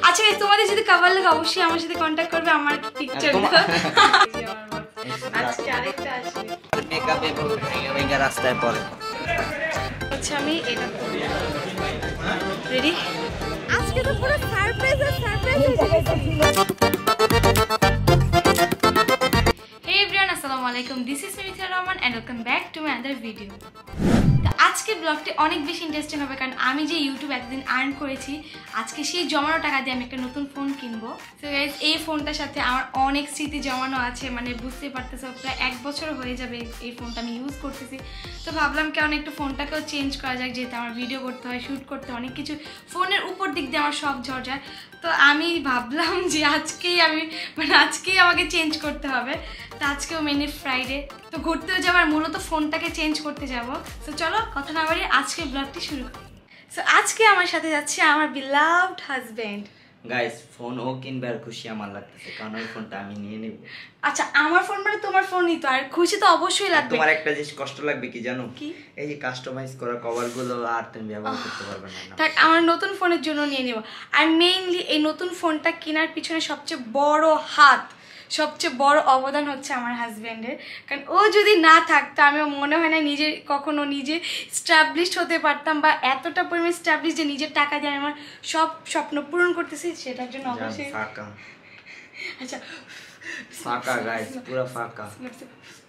আচ্ছা গাইস, তোমাদের যদি কভার লাগে অবশ্যই আমার সাথে কন্টাক্ট করবে, আমার পিকচার আজকে আরেকটা আসবে মেকআপে ভেঙে রাস্তায় পড়ে। আচ্ছা আমি এটা রেডি। আজকে তো পুরো সারপ্রাইজ হয়ে গেছে। হে এভরিওয়ান, আসসালামু আলাইকুম। This is Mithila Rahman and welcome back to my other video. তো আজকের ব্লগটি অনেক বেশি ইন্টারেস্টিং হবে, কারণ আমি যে ইউটিউব এতদিন আর্ন করেছি, আজকে সেই জমানো টাকা দিয়ে আমি একটা নতুন ফোন কিনবো। তো গাইজ, এই ফোনটার সাথে আমার অনেক স্মৃতি জমানো আছে, মানে বুঝতে পারতেছো প্রায় 1 বছর হয়ে যাবে এই ফোনটা আমি ইউজ করতেছি। তো ভাবলাম কেমন একটু ফোনটাকেও চেঞ্জ করা যাক, যেহেতু আমার ভিডিও করতে হয়, শ্যুট করতে হয়, অনেক কিছু ফোনের উপর দিক দিয়ে আমার সব ঝড় যায়। তো আমি ভাবলাম যে আজকেই আমাকে চেঞ্জ করতে হবে। তো আজকেও মেনলি ফ্রাইডে, তো ঘুরতেও যাবো আর মূলত ফোনটাকে চেঞ্জ করতে যাবো। তো চলো কথা না বাড়িয়ে আজকে ব্লগটি শুরু করি। সো আজকে আমার সাথে যাচ্ছে আমার বিলাভড হাজবেন্ড। গাইস, ফোন ও কিনবে আর খুশি আমার লাগতেছে, কারণ ওই ফোনটা আমি নিয়ে নেব। আচ্ছা, আমার ফোন মানে তোমার ফোনই তো, আর খুশি তো অবশ্যই লাগবে। তোমার একটা জিনিস কষ্ট লাগবে কি জানো? কি? এই যে কাস্টমাইজ করা কভার গুলো আর তুমি ব্যবহার করতে পারবে না। তাই আমার নতুন ফোনের জন্য নিয়ে নেব। আর মেইনলি এই নতুন ফোনটা কেনার পিছনে সবচেয়ে বড় অবদান হচ্ছে আমার হাজব্যান্ডের, কারণ ও যদি না থাকতো আমি মনে হয় না কখনো নিজে স্টাবলিশড হতে পারতাম, বা এতটা পরিমাণ স্টাবলিশ যে নিজের টাকা দিয়ে আমার সব স্বপ্ন পূরণ করতেছি, সেটার জন্য অবশ্যই। আচ্ছা ফাঁকা গাইস, পুরো ফাঁকা।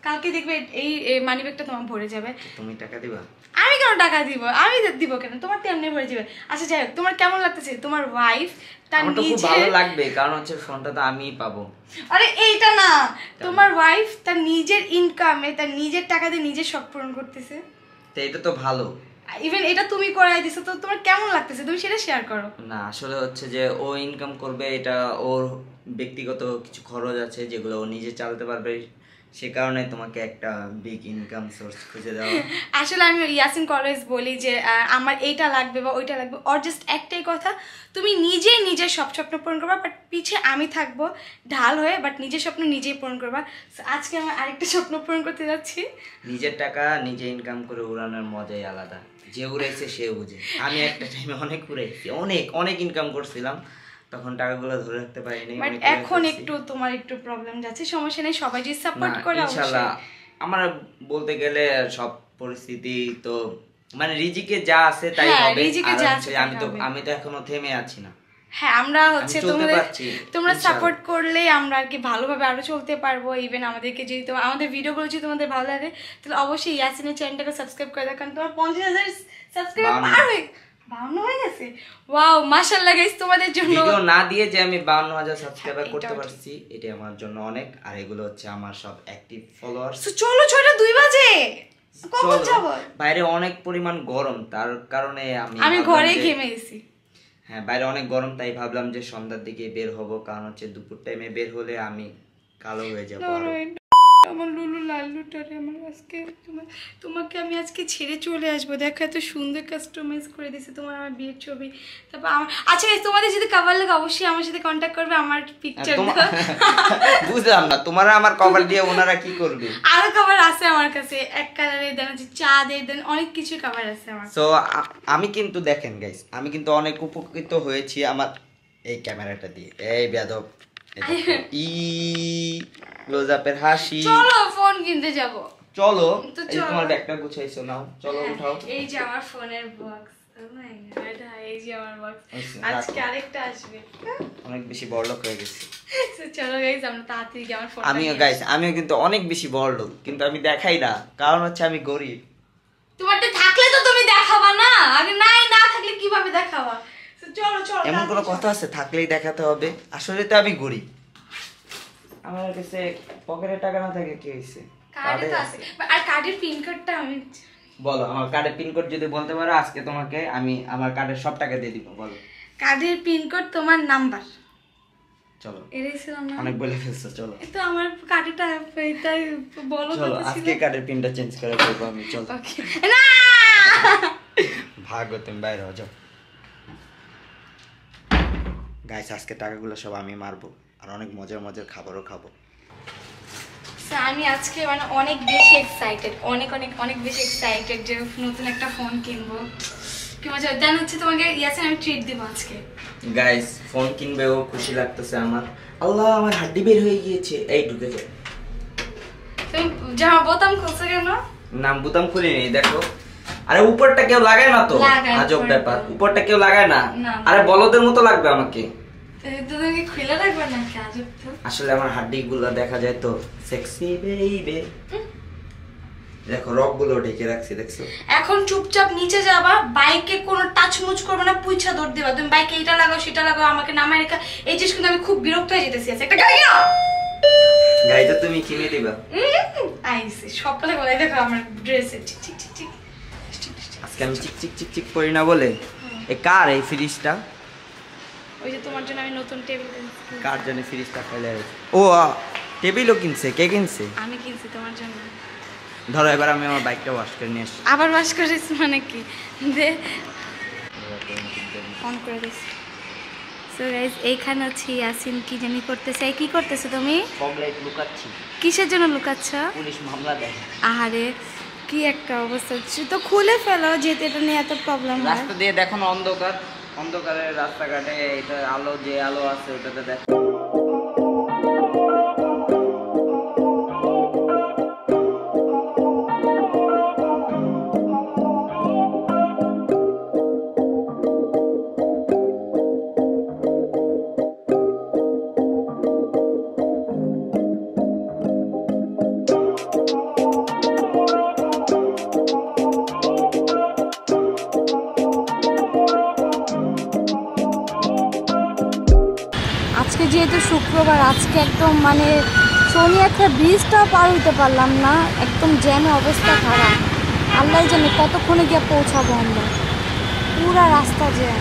কালকে দেখবে এই মানিব্যাগটা তোমার ভরে যাবে। তুমি টাকা দিবা? আমি কেন টাকা দিব? আমি দিব কেন? তোমার তো এমনি ভরে যাবে। আচ্ছা যাই হোক, তোমার কেমন লাগতেছে? তোমার ওয়াইফ তার নিজে ভালো লাগবে, কারণ হচ্ছে ফোনটা তো আমিই পাবো। আরে এইটা না, তোমার ওয়াইফ তার নিজের ইনকামে তার নিজের টাকা দিয়ে নিজের শখ পূরণ করতেছে। তো এটা তো ভালো। ইভেন এটা তুমি করাই দিছো, তো তোমার কেমন লাগতেছে? তুমি সেটা শেয়ার করো না। আসলে হচ্ছে যে ও ইনকাম করবে, এটা ওর ব্যক্তিগত কিছু খরচ আছে যেগুলো ও নিজে চালাতে পারবে, সে কারণে তোমাকে একটা বিগ ইনকাম সোর্স খুঁজে দেওয়া। আসলে আমি ইয়াসিন অলওয়েজ বলি যে আমার এইটা লাগবে বা ওইটা লাগবে, ওর জাস্ট একটাই কথা, তুমি নিজের সব স্বপ্ন পূরণ করবা, বাট পিছে আমি থাকবো ঢাল হয়ে, বাট নিজের স্বপ্ন নিজেই পূরণ করবা। আজকে আমি আরেকটা স্বপ্ন পূরণ করতে যাচ্ছি। নিজের টাকা নিজে ইনকাম করে উড়ানোর মজাই আলাদা। যে উড়াইছে সে বুঝে। আমি একটা টাইমে অনেক উড়াইছি, অনেক ইনকাম করছিলাম, তখন টাকাগুলো ধরে রাখতে পারিনি। বাট এখন তোমার একটু প্রবলেম যাচ্ছে, সমস্যা নেই, সবাই যে সাপোর্ট করে ইনশাআল্লাহ। আমার বলতে গেলে সব পরিস্থিতি তো মানে রিজিকে যা আছে তাই হবে। আমি তো এখনো থেমে আছি না। হ্যাঁ, আমরা হচ্ছে তোমরা সাপোর্ট করলে আমরা আর কি ভালোভাবে আরো চলতে পারবো। ইভেন আমাদেরকে যদি আমাদের ভিডিওগুলো যদি তোমাদের ভালো লাগে, তাহলে অবশ্যই ইয়াসিনের চ্যানেলটাকে সাবস্ক্রাইব করে দাও, কারণ তোমার 50,000 সাবস্ক্রাইবার পার হয়ে গেছে। ওয়াও, মাশাআল্লাহ গাইস, তোমাদের জন্য ভিডিও না দিয়ে যে আমি 52,000 সাবস্ক্রাইবার করতে পারছি, এটা আমার জন্য অনেক। আর এগুলো হচ্ছে আমার সব অ্যাক্টিভ ফলোয়ার্স। চলো 6:02 বাজে, কখন যাব? বাইরে অনেক পরিমাণ গরম, তার কারণে আমি ঘরে ঘেমে গেছি। হ্যাঁ, বাইরে অনেক গরম, তাই ভাবলাম যে সন্ধ্যার দিকে বের হব, কারণ হচ্ছে দুপুর টাইমে বের হলে আমি কালো হয়ে যাব। আমার লুলু লাল্লুটারে আমার আজকে তোমাকে আমি আজকে ছেড়ে চলে আসবো। দেখো এত সুন্দর কাস্টমাইজ করে দিয়েছে তোমার আমার বিয়ের ছবি। তারপর আমার আচ্ছা তোমাদের যদি কভার লাগে অবশ্যই আমার সাথে কন্ট্যাক্ট করবে, আমার পিকচার বুঝলাম না, তোমারা আমার কভার দিয়ে ওনারা কি করবে? আরো কভার আছে আমার কাছে, এক কালারের দেন, চাঁদের দেন, অনেক কিছু কভার আছে আমার। সো আমি কিন্তু দেখেন গাইস, আমি কিন্তু অনেক উপকৃত হয়েছি আমার এই ক্যামেরাটা দিয়ে। এই বেয়াদব ক্লোজ আপের হাসি। চলো ফোন কিনতে যাব। চলো, এই তোমার ব্যাগটা গুছাইছো, নাও চলো উঠাও। এই যে আমার ফোনের বক্স, এই যে আমার বক্স, আজকে আরেকটা আসবে। অনেক বেশি বড়লোক হয়ে গেছি। চলো গাইস, আমরা তাড়াতাড়ি আমার ফোন। আমিও কিন্তু অনেক বেশি বড়লোক, কিন্তু আমি দেখাই না, কারণ হচ্ছে আমি গরিব। তোমারটা থাকলে তো তুমি দেখাবা না, আগে না থাকলে কিভাবে দেখাবা? চলো এমন কোনো কথা আছে থাকলেই দেখাতে হবে? আসলে তো আমি গরিব, আমার কাছে পকেটে টাকা না থাকে কি হইছে? কার্ডে তো আছে, আর কার্ডের পিন কোডটা আমি বলো। আমার কার্ডের পিন কোড যদি বলতে পারো, আজকে তোমাকে আমি আমার কার্ডের সব টাকা দিয়ে দিব। বলো কার্ডের পিন কোড, তোমার নাম্বার। চলো, এরেছিলাম না, অনেক বলে ফেলছো। চলো তো আমার কার্ডটা এইটাই বলো। চলো আজকে কার্ডের পিনটা চেঞ্জ করে দেব আমি। চলো না, ভাগো তুমি বাইরে হও, যাও। গাইস, আজকে টাকাগুলো সব আমি মারবো, আর অনেক মজার খাবারও খাবো। আমি আজকে মানে অনেক বেশি এক্সাইটেড, অনেক বেশি এক্সাইটেড যে নতুন একটা ফোন কিনবো। কি মজা দেন হচ্ছে তোমাকে ইয়াসিন আমি ট্রিট দিব আজকে গাইস ফোন কিনবে ও খুশি লাগতেছে আমার আল্লাহ আমার হাড্ডি বের হয়ে গিয়েছে এই ঢুকে যায় তুমি জামা বোতাম খুলছো কেন নাম বুতাম খুলিনি দেখো আরে উপরটা কেউ লাগায় না তো আজব ব্যাপার উপরটা কেউ লাগায় না আরে বলদের মতো লাগবে আমাকে তুমি খুলে রাখবে না কি আজব তো আসলে আমার হাড্ডি গুলো দেখা যায় তো সেক্সি বেবি দেখো রক গুলো ঢেকে রাখছি দেখছো এখন চুপচাপ নিচে যাবা বাইকে কোনো টাচ মুচ করবে না পুইছা দৌড় দিবা তুমি বাইকে এটা লাগাও সেটা লাগাও আমাকে নামায় রেখা এই জিনিস কিন্তু আমি খুব বিরক্ত হয়ে যেতেছি একটা গাড়ি না গাড়িটা তুমি কিনে দিবা আইসে সবটা বলে দেখো আমার ড্রেসে ঠিক ঠিক ঠিক ঠিক আজকে আমি চিক চিক চিক চিক করি না বলে এ কার এই ফ্রিজটা ওই যে তোমার জন্য আমি নতুন টেবিল কিনছি কার জন্য ফ্রিজটা ফেলে ও টেবিলও কিনছে কে কিনছে আমি কিনছি তোমার জন্য ধরো এবার আমি আমার বাইকটা ওয়াশ করে নিয়ে আসি আবার ওয়াশ করিস মানে কি দে অন করে দিস সো গাইস এইখানে আছে ইয়াসিন কি জানি করতেছে কি করতেছো তুমি ফগ লাইট লুকাচ্ছি কিসের জন্য লুকাচ্ছ পুলিশ মামলা দেয় আহারে কি একটা অবস্থা তো খুলে ফেলো যেতে এটা নিয়ে এত প্রবলেম হয় রাস্তা দিয়ে দেখো না অন্ধকার অন্ধকারের রাস্তাঘাটে এটা আলো যে আলো আছে ওটাতে দেখো আজকে যেহেতু শুক্রবার আজকে একদম মানে সোনিয়াখা ব্রিজটাও পার হইতে পারলাম না একদম জ্যামে অবস্থা খারাপ আল্লাহ জানে কতক্ষণে গিয়ে পৌঁছাবো আমরা পুরা রাস্তা জ্যাম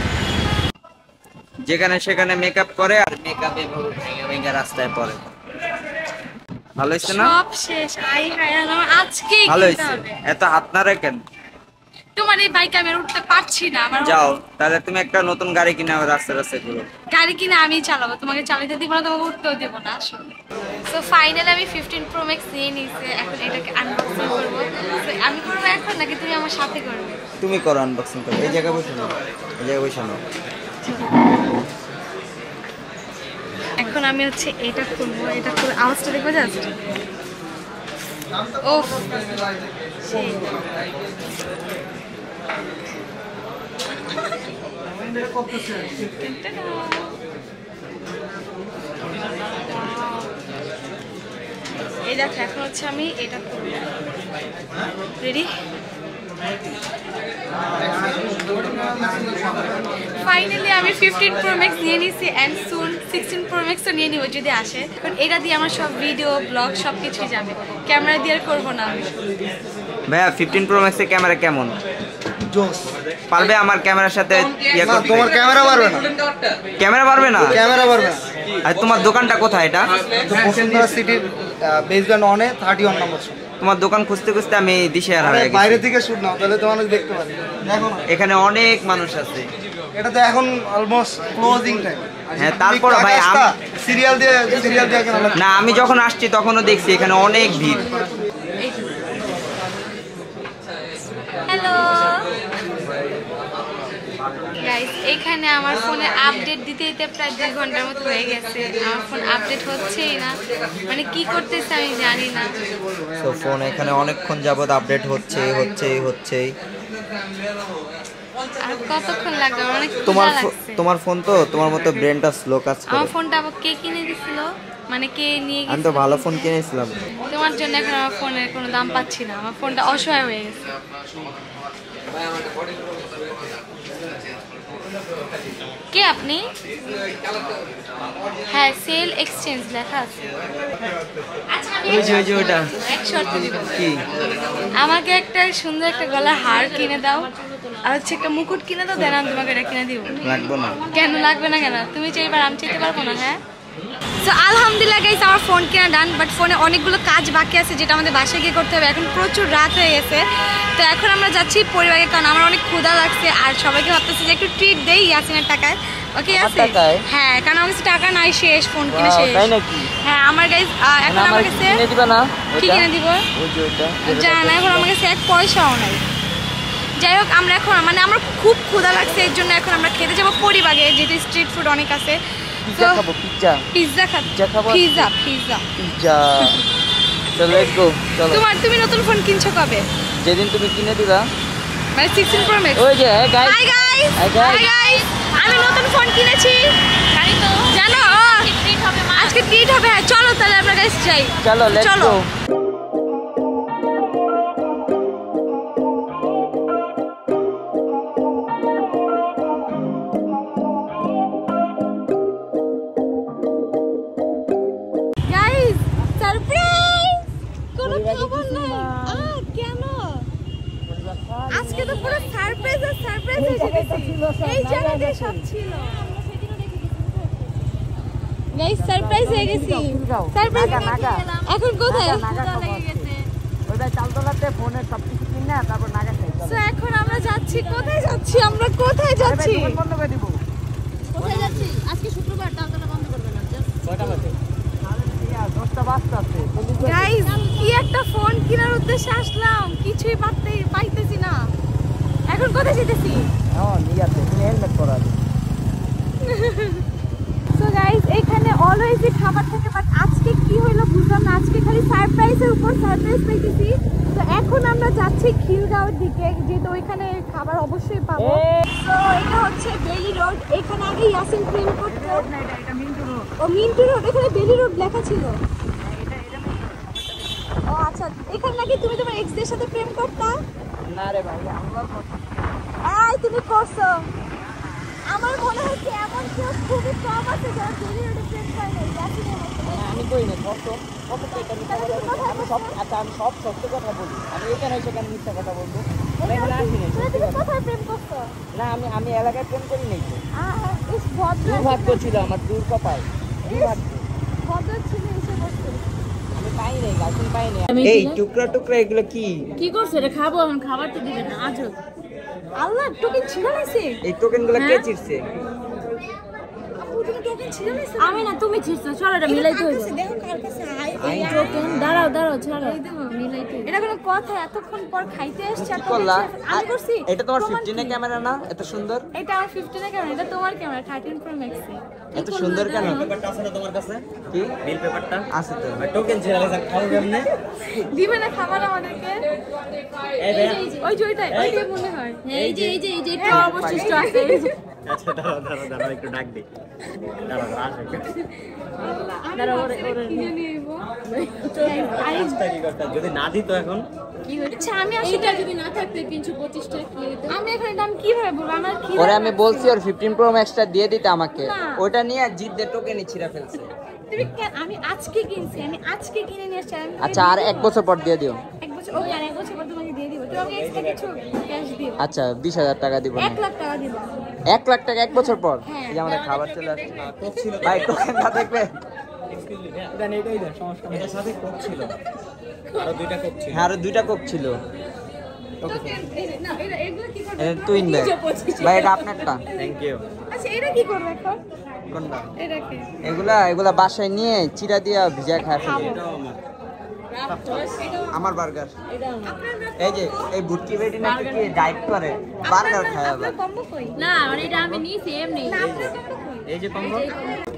যেখানে সেখানে মেকআপ করে আর মেকআপ এভাবে ভেঙে ভেঙে রাস্তায় পড়ে ভালো হইছে না সব শেষ আই হায়ানো আজকে ভালো হইছে এত হাত নাড়ে কেন তোমার এই বাইকে আমি উঠতে পারছি না আমার যাও তাহলে তুমি একটা নতুন গাড়ি কিনে রাস্তা রাস্তায় ঘুরো গাড়ি কিনে আমি চালাবো তোমাকে চালাতে দিব না তোমাকে উঠতেও দেব না আসলে সো ফাইনালি আমি 15 Pro Max নিয়ে নিয়েছি এখন এটাকে আনবক্সিং করব সো আমি করব এখন নাকি তুমি আমার সাথে করবে তুমি করো আনবক্সিং করো এই জায়গায় বসে নাও এই জায়গায় বসে নাও এখন আমি হচ্ছে এটা খুলবো এটা খুলে আওয়াজটা দেখবো জাস্ট ওফ সেই এই দেখো এখন হচ্ছে আমি এটা করবো রেডি ফাইনালি আমি 15 Pro Max নিয়ে নিয়েছি অ্যান্ড সুন 16 Pro Max তো নিয়ে নিব যদি আসে কারণ এটা দিয়ে আমার সব ভিডিও ব্লগ সব কিছুই যাবে ক্যামেরা দিয়ে আর করবো না আমি ভাইয়া 15 Pro Max এর ক্যামেরা কেমন জোস পারবে আমার ক্যামেরার সাথে ইয়া করতে তোমার ক্যামেরা পারবে না ক্যামেরা পারবে না ক্যামেরা পারবে না আর তোমার দোকানটা কোথায় এটা বসুন্ধরা সিটির বেসমেন্ট অনে 31 নম্বর তোমার দোকান খুঁজতে খুঁজতে আমি দিশেহারা হয়ে গেছি বাইরে থেকে শুট নাও তাহলে তো মানুষ দেখতে পারে দেখো না এখানে অনেক মানুষ আছে এটা তো এখন অলমোস্ট ক্লোজিং টাইম হ্যাঁ তারপর ভাই সিরিয়াল দিয়ে কেন না আমি যখন আসছি তখনও দেখছি এখানে অনেক ভিড় হ্যালো গাইস এখানে আমার ফোনে আপডেট দিতে দিতে প্রায় 2 ঘন্টার মতো হয়ে গেছে আমার ফোন আপডেট হচ্ছেই না মানে কি করতেছে আমি জানি না তো ফোন এখানে অনেকক্ষণ যাবত আপডেট হচ্ছে আর কতক্ষণ লাগবে অনেক তোমার ফোন তো তোমার মতো ব্রেনটা স্লো কাজ করে আমার ফোনটা আবার কে কিনে দিছিল মানে কে নিয়ে গেছে আমি তো ভালো ফোন কিনেছিলাম তোমার জন্য এখন আমার ফোনের কোনো দাম পাচ্ছি না আমার ফোনটা অসহায় হয়ে গেছে কে আপনি হ্যাঁ সেল এক্সচেঞ্জ লেখা আছে আচ্ছা আমি এক শর্ত দিব কি আমাকে একটা সুন্দর একটা গলার হার কিনে দাও আর হচ্ছে একটা মুকুট কিনে দাও দেন আমি তোমাকে এটা কিনে দিব লাগবে না কেন লাগবে না কেন তুমি চাইবার আমি চাইতে পারবো না হ্যাঁ সো আলহামদুলিল্লাহ গাইস আমার ফোন কেনা ডান বাট ফোনে অনেকগুলো কাজ বাকি আছে যেটা আমাদের বাসায় গিয়ে করতে হবে এখন প্রচুর রাত হয়ে গেছে তো এখন আমরা যাচ্ছি পরিবারে কারণ আমার অনেক ক্ষুধা লাগছে আর সবাইকে ভাবতেছি যে একটু ট্রিট দেই ইয়াসিনের টাকায় ওকে ইয়াসিন হ্যাঁ কারণ আমার কাছে টাকা নাই শেষ ফোন কিনে শেষ হ্যাঁ আমার গাইস এখন আমার কাছে কি কিনে দিব জানা এখন আমার কাছে এক পয়সাও নাই যাই হোক আমরা এখন মানে আমার খুব ক্ষুধা লাগছে, এর জন্য এখন আমরা খেতে যাবো পরিবাগে, যেটা স্ট্রিট ফুড অনেক আছে। পিজ্জা খাবো, পিজ্জা পিজ্জা খাবো, পিজ্জা তো লেটস গো। চলো। তুমি নতুন ফোন কিনছো কবে? যেদিন তুমি কিনে দিবা, মানে 16 Pro Max। ওই যে গাইস, হাই গাইস, আমি নতুন ফোন কিনেছি, জানি তো, জানো আজকে ট্রিট হবে। হ্যাঁ চলো তাহলে আমরা গাইস যাই, চলো লেটস গো। গাইস সারপ্রাইজ, কোনো খবর নাই। কেন আজকে তো পুরো সারপ্রাইজ আর সারপ্রাইজ হয়ে গেছে, এই জায়গাতে সব ছিল। গাইস সারপ্রাইজ হয়ে গেছি, সারপ্রাইজ। এখন কোথায়? ওইটা চালতলাতে ফোনে সবকিছু কিনে তারপর নাগা খাই। সো এখন আমরা যাচ্ছি, কোথায় যাচ্ছি আমরা, কোথায় যাচ্ছি? বন্ধ করে দিব। কোথায় যাচ্ছি? আজকে শুক্রবার, তাহলে বন্ধ করবে না। কয়টা বাজে? 10টা বাজতে। গাইস কি একটা ফোন কেনার উদ্দেশ্যে আসলাম, কিছুই পাইতেছি না। এখন কোথায় যেতেছি? হ্যাঁ নিয়ে আছে, তুমি হেলমেট পরা আছে। সো গাইস এখানে অলওয়েজই খাবার থাকে, বাট আজকে কি হলো বুঝলাম না, আজকে খালি সারপ্রাইজের উপর সারপ্রাইজ পেয়েছি। তো এখন আমরা যাচ্ছি খিলগাঁওয়ের দিকে, যেহেতু ওইখানে খাবার অবশ্যই পাবো। তো এটা হচ্ছে বেলি রোড, এখানে আগে ইয়াসিন প্রেম করতো। এটা মিন্টু রোড। ও মিন্টু রোড, এখানে বেলি রোড লেখা ছিল। ও আচ্ছা, এখানে নাকি তুমি তোমার এক্স দের সাথে প্রেম করতা? না রে ভাই, আমরা এই তুমি করছো? আমার মনে হচ্ছে এমন কেউ খুবই কম আছে যারা বেলি রোডে প্রেম করে না, ইয়াসিনের মতো। আমি কই না, কত টাকা মিথ্যা কথা বলি। আমি সব সত্য কথা বলি। আমি এখানে সেখানে মিথ্যা কথা বলবো। আমি আসি না, তুমি কোথায় প্রেম করছো? না আমি এলাকায় প্রেম করি নাই তো। ইস ভদ্র দুর্ভাগ্য ছিল আমার, দুর্কপাল, দুর্ভাগ্য। ভদ্র ছিল এসে বসছে। আমি পাই নাই, গার্লফ্রেন্ড পাই নাই। এই টুকরা টুকরা এগুলো কি? কি করছে রে? খাবো এখন, খাবার তো দিবে না আজও। আল্লাহ টোকেন ছিল নাইছে? এই টোকেনগুলো কে চিরছে? আপু তুমি টোকেন ছিল নাইছে? আমি না, তুমি ছিড়ছো। চলো এটা মিলাইতে হইব। দেখো কার কাছে এই টোকেন দাঁড়াও ছাড়ো, মিলাইতে হইব। এটা কোনো কথা? এতক্ষণ পর খাইতে আসছে কি করলা? আমি করছি। এটা তোমার 15 এর ক্যামেরা না? এত সুন্দর, এটা আমার 15 এর ক্যামেরা, এটা তোমার ক্যামেরা 13 Pro Max এ। এত সুন্দর কেন? পেপারটা আছে না তোমার কাছে? কি বিল পেপারটা আছে তো? টোকেন ছিল খাও কেমনে? দিবে না খাবার আমাদেরকে? এই ভাই ওই যে ওইটাই মনে হয়। এই যে একটু অবশিষ্ট আছে। আচ্ছা দাঁড়াও একটু ডাক দি। দাঁড়াও আসো। কিনে নিয়ে আইবো। কি করতে যদি না দিত এখন? কি হচ্ছে? আমি আসলে যদি না থাকতে 325 টাকা কি হইতো? আমি এখন দাম কিভাবে বলবো? আমার কি ওরে আমি বলছি ওর 15 প্রো ম্যাক্সটা দিয়ে দিতে আমাকে। না। ওটা নিয়ে জিদ্দের টোকেনই ছিঁড়া ফেলছে। তুমি আমি আজকে কিনছি, আমি আজকে কিনে নিয়ে আসছি। আমি আচ্ছা আর 1 বছর পর দিয়ে দিও। 1 বছর, ও আর 1 বছর পর তোমাকে দিয়ে দিব। তুমি আমাকে এক্সট্রা কিছু ক্যাশ দিও। আচ্ছা 20,000 টাকা দিব না। 1 লাখ টাকা দিব। 1 লাখ টাকা 1 বছর পর? হ্যাঁ। এই যে আমাদের খাবার চলে আসছে। ভাই টোকেন না দেখবে? দেন এটাই দেন, সমস্যা নেই। এর সাথে কোক ছিল। আরো দুইটা কোক ছিল। হ্যাঁ আরো 2টা কোক ছিল। না এগুলো কি করবে? এটা তুই ইনবে। ভাই এটা আপনারটা। Thank you. আচ্ছা এটা কি করবে এখন? কোনটা? এটাকে এগুলা বাসায় নিয়ে চিরা দিয়া ভিজা খায় ফেলি। এটাও আমার। আমার বার্গার। এই যে এই বুটকি বেটি না কি ডাইট করে বার্গার খায় আবার। আপনার কম্বো কই? না মানে এটা আমি নিছি এমনি। না আপনার কম্বো কই? এই যে কম্বো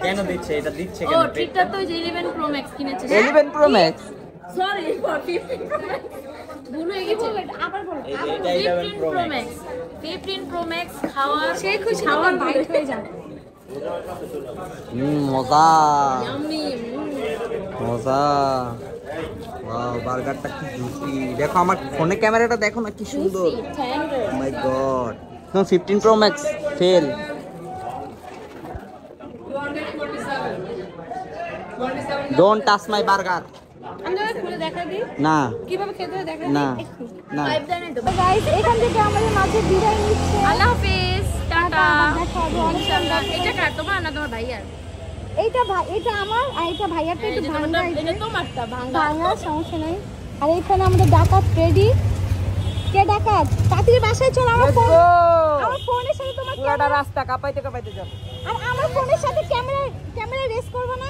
কেন দিচ্ছে? এটা দিচ্ছে ও কেন? ঠিকটা তো ওই যে 11 Pro Max কিনেছে। 11 pro max. Sorry for 15 Pro Max। ভুল হয়ে গেছে। আবার বলো। এই যে এটা 11 15 Pro Pro Max। Max 15 Pro Max খাওয়ার সেই খুশি আমার বাইট হয়ে যাবে। মজা ইয়াম্মি। মজা। ওয়াও বার্গারটা কি জুসি। দেখো আমার ফোনে ক্যামেরাটা দেখো না কি সুন্দর। Tender. Oh my god. No 15 pro max fail. Don't touch my burger. আমরা খুলে দেখা দিই না কিভাবে খেতে হয় দেখা না দিই। না। পাইপ দেন তো। গাইস এখান থেকে আমাদের মাঝে বিদায় নিচ্ছে। আল্লাহ হাফেজ। টাটা। দেখা হবে অনেক ইনশাআল্লাহ। এটা কার, তোমার না তোমার ভাইয়ার? এইটা ভাই, এটা আমার আর এটা ভাইয়ারটা একটু ভাঙা। এটা তোমারটা ভাঙা। ভাঙা সমস্যা নাই। আর এখানে আমাদের ডাকাত রেডি। কে ডাকাত? তাড়াতাড়ি বাসায় চল। আমার ফোন, আমার ফোনের সাথে তোমার পুরাটা রাস্তা কাঁপাইতে যাব। আর আমার ফোনের সাথে ক্যামেরা রেস করব না।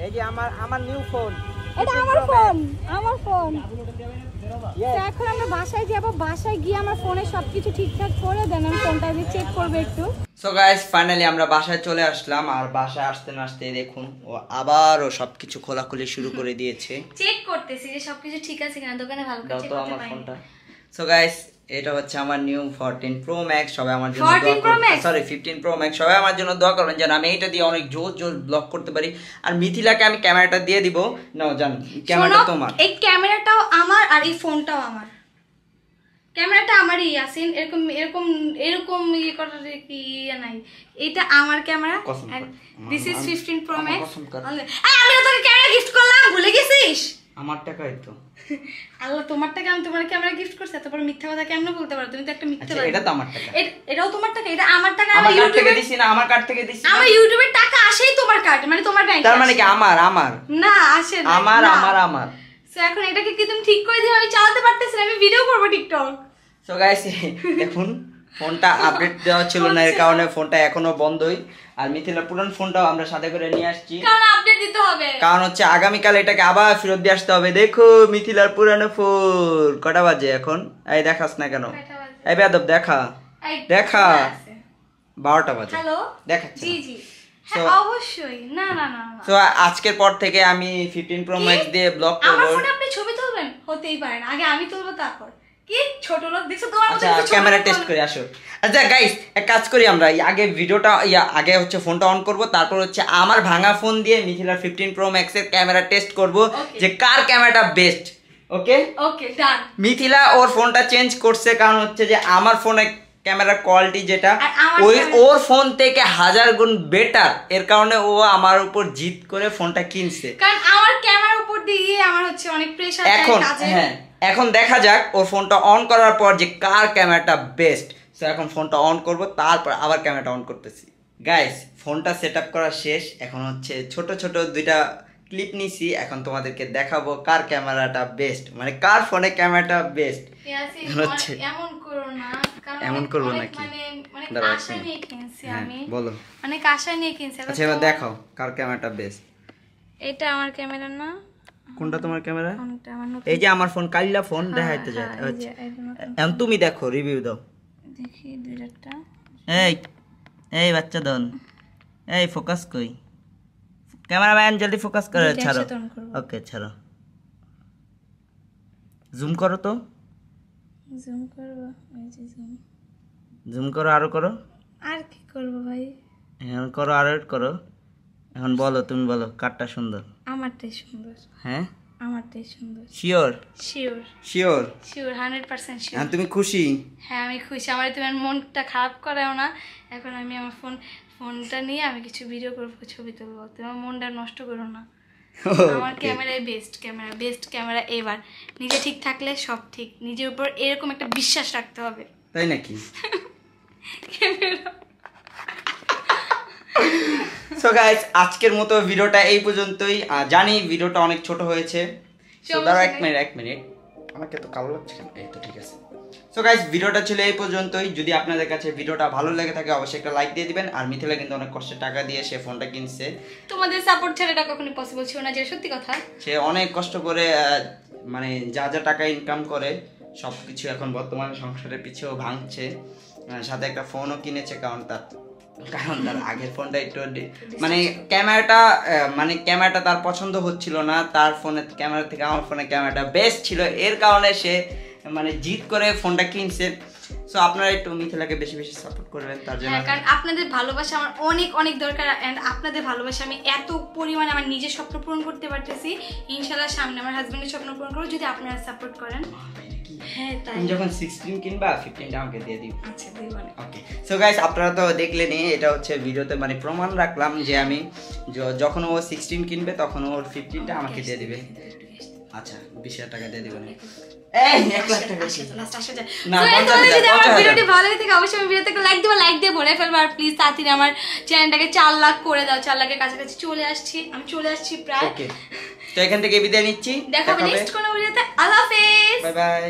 এই যে আমার নিউ ফোন এটা আমার ফোন, আমার ফোন। তো এখন আমরা বাসায় যাব, বাসায় গিয়ে আমার ফোনে সবকিছু ঠিকঠাক করে দেন, আমি ফোনটা আমি চেক করবো একটু। সো গাইস ফাইনালি আমরা বাসায় চলে আসলাম, আর বাসায় আসতে না আসতে দেখুন ও আবারও সবকিছু খোলাখুলি শুরু করে দিয়েছে। চেক করতেছি যে সবকিছু ঠিক আছে কিনা, দোকানে ভালো করে দাও চেক তো করতে আমার পারি। ফোনটা। সো গাইস এটা হচ্ছে আমার নিউ 14 Pro Max, সবাই আমার জন্য 14 Pro Max? Sorry 15 Pro Max, সবাই আমার জন্য দোয়া করবেন যেন আমি এটা দিয়ে অনেক জোর জোর ব্লগ করতে পারি। আর মিথিলাকে আমি ক্যামেরাটা দিয়ে দিব। নাও জান, ক্যামেরাটা তোমার। এই ক্যামেরাটাও আমার আর এই ফোনটাও আমার। ক্যামেরাটা আমারই ইয়াসিন, এরকম এরকম এরকম ইয়ে করার কি ইয়ে নাই। এটা আমার ক্যামেরা, কসম কর। দিস ইজ 15 Pro আমার Max। কসম কর। আমি তোকে ক্যামেরা গিফট করলাম, ভুলে গেছিস? আমার টাকাই তো। আল্লাহ, তোমার টাকা আমি তোমার ক্যামেরা গিফট করছি, এত বড় মিথ্যা কথা কেমনে বলতে পারো? তুমি তো একটা মিথ্যা আচ্ছা বলো। এটা তো আমার টাকা। এটাও তোমার টাকা, এটা আমার টাকা। আমার আমি কার্ড থেকে ইউটিউবে দিছি না, আমার কার্ড থেকে দিছি না। আমার ইউটিউবের টাকা আসেই তোমার কার্ড, মানে তোমার ব্যাংকে। তার মানে কি আমার আমার না আসে না, আমার না। আমার আমার সো এখন এটাকে কি তুমি ঠিক করে দিও? আমি চালাতে পারতেছি না, আমি ভিডিও করব টিকটক। সো গাইস দেখুন ফোনটা আপডেট দেওয়া ছিল না, এর কারণে ফোনটা এখনো বন্ধই। আর মিথিলার পুরান ফোনটাও আমরা সাথে করে নিয়ে আসছি, কারণ আপডেট দিতে হবে। কারণ হচ্ছে আগামীকাল এটাকে আবার ফেরত দিয়ে আসতে হবে। দেখো মিথিলার পুরানো ফোন কটা বাজে এখন? এই দেখাস না কেন? কয়টা বাজে? এই বেয়াদব দেখা এই, দেখা ঠিক আছে। 12টা বাজে। হ্যালো, দেখাচ্ছি জি না। জি, হ্যাঁ So- অবশ্যই। না না না না। তো আজকের পর থেকে আমি 15 Pro Max দিয়ে ব্লগ আমার করব। ফোনে আপনি ছবি তুলবেন? হতেই পারে না, আগে আমি তুলবো তারপর। কি ছোট লোক দেখছো তোমার মতো? আচ্ছা ক্যামেরা টেস্ট করে আসো। আচ্ছা গাইস এক কাজ করি, আমরা আগে ভিডিওটা আগে হচ্ছে ফোনটা অন করব, তারপর হচ্ছে আমার ভাঙা ফোন দিয়ে মিথিলার 15 Pro Max এর ক্যামেরা টেস্ট করব Okay. যে কার ক্যামেরাটা বেস্ট। ওকে ওকে ডান। মিথিলা ওর ফোনটা চেঞ্জ করছে, কারণ হচ্ছে যে আমার ফোনে ক্যামেরার কোয়ালিটি যেটা আর আমার ওই camera- ওর ফোন থেকে 1000 গুণ বেটার, এর কারণে ও আমার উপর জিদ করে ফোনটা কিনছে। কারণ আমার ক্যামেরার উপর দিয়ে আমার হচ্ছে অনেক প্রেসার এখন কাজে। হ্যাঁ এখন দেখা যাক ওর ফোনটা অন করার পর যে কার ক্যামেরাটা বেস্ট। সো এখন ফোনটা অন করব, তারপর আবার ক্যামেরাটা অন করতেছি। গাইস ফোনটা সেটআপ করা শেষ, এখন হচ্ছে ছোট ছোট দুইটা ক্লিপ নিছি, এখন তোমাদেরকে দেখাবো কার ক্যামেরাটা বেস্ট, মানে কার ফোনে ক্যামেরাটা বেস্ট। ইয়াসিন, হচ্ছে। এমন করো না, কারণ এমন করবো অনেক নাকি? মানে দাঁড়াও, আশা এক নিয়ে মিনিট। কিনছি হ্যাঁ, আমি, বলো। অনেক আশা নিয়ে কিনছি। এবার আচ্ছা এবার তোমার- দেখাও কার ক্যামেরাটা বেস্ট। এটা আমার ক্যামেরা না, কোনটা তোমার ক্যামেরা? কোনটা আমার নতুন? এই যে আমার ফোন, কাইলা ফোন দেখাইতে যায়। হ্যাঁ, এই যে, আচ্ছা এই যে নতুন। এখন তুমি দেখো, রিভিউ দাও। দেখি দুইটা। এই এই বাচ্চা দন, এই ফোকাস কই? ক্যামেরাম্যান জলদি ফোকাস করে দুইটা ছাড়ো। একসাথে on করবো। ওকে ছাড়ো, জুম করো তো, জুম করব, এই যে জুম। জুম করো, আরো করো, আর কি করব ভাই? এখন করো, আরো করো। এখন বলো, তুমি বলো কারটা সুন্দর। আমারটাই সুন্দর, হ্যাঁ আমারটাই সুন্দর। Sure sure sure? Sure 100% sure. এখন তুমি খুশি? হ্যাঁ আমি খুশি, আমার তোমার মনটা খারাপ করেও না। এখন আমি আমার ফোনটা নিয়ে আমি কিছু ভিডিও করবো, ছবি তুলবো, তোমার মনটা নষ্ট করো না। আমার ক্যামেরায় বেস্ট ক্যামেরা এবার। নিজে ঠিক থাকলে সব ঠিক, নিজের উপর এরকম একটা বিশ্বাস রাখতে হবে। তাই নাকি? সো গাইস আজকের মতো ভিডিওটা এই পর্যন্তই। জানি ভিডিওটা অনেক ছোট হয়েছে। সো দাঁড়াও এক মিনিট, আমাকে তো কালো লাগছে কেন? এই তো ঠিক আছে। সো গাইস ভিডিওটা ছিল এই পর্যন্তই। যদি আপনাদের কাছে ভিডিওটা ভালো লেগে থাকে অবশ্যই একটা লাইক দিয়ে দিবেন। আর মিথিলা কিন্তু অনেক কষ্টে টাকা দিয়ে সে ফোনটা কিনছে, তোমাদের সাপোর্ট ছাড়া এটা কখনোই পসিবল ছিল না, যেটা সত্যি কথা। সে অনেক কষ্ট করে মানে যা যা টাকা ইনকাম করে সব কিছু এখন বর্তমানে সংসারের পিছেও ভাঙছে। সাথে একটা ফোনও কিনেছে, কারণ তার আগের ফোনটা একটু মানে ক্যামেরাটা তার পছন্দ হচ্ছিল না। তার ফোনের ক্যামেরা থেকে আমার ফোনের ক্যামেরাটা বেস্ট ছিল, এর কারণে সে মানে জিদ করে ফোনটা কিনছে। সো আপনারা একটু মিথিলাকে বেশি বেশি সাপোর্ট করবেন তার জন্য। হ্যাঁ, কারণ আপনাদের ভালোবাসা আমার অনেক অনেক দরকার। এন্ড আপনাদের ভালোবাসা আমি এত পরিমাণে আমার নিজের স্বপ্ন পূরণ করতে পারতেছি। ইনশাআল্লাহ সামনে আমার হাজবেন্ডের স্বপ্ন পূরণ করব, যদি আপনারা সাপোর্ট করেন। হ্যাঁ তাই। তুমি যখন 16 কিনবা 15টা আমাকে দিয়ে দিও। আচ্ছা দিই বলে। ওকে সো গাইস আপনারা তো দেখলেনই, এটা হচ্ছে ভিডিওতে মানে প্রমাণ রাখলাম যে আমি যখন ও 16 কিনবে তখন ওর 15টা আমাকে দিয়ে দিবে। আচ্ছা 20,000 টাকা দিয়ে দিবেন। এই 1 লাখ টাকা লাস্ট আসে যায়। না, তো 50,000, যদি আমার 50,000 ভিডিওটি ভালো লাগে থাকে অবশ্যই ভিডিওতে লাইক দিও, লাইক দিয়ে ভরে ফেলবা। আর প্লিজ তাড়াতাড়ি আমার চ্যানেলটাকে 4 লাখ করে দাও। 4 লাখের কাছাকাছি আমি চলে আসছি প্রায়। ওকে তো এখান থেকে বিদায় নিচ্ছি, দেখা হবে নেক্সট কোনো ভিডিওতে। আল্লাহ হাফেজ। Bye bye.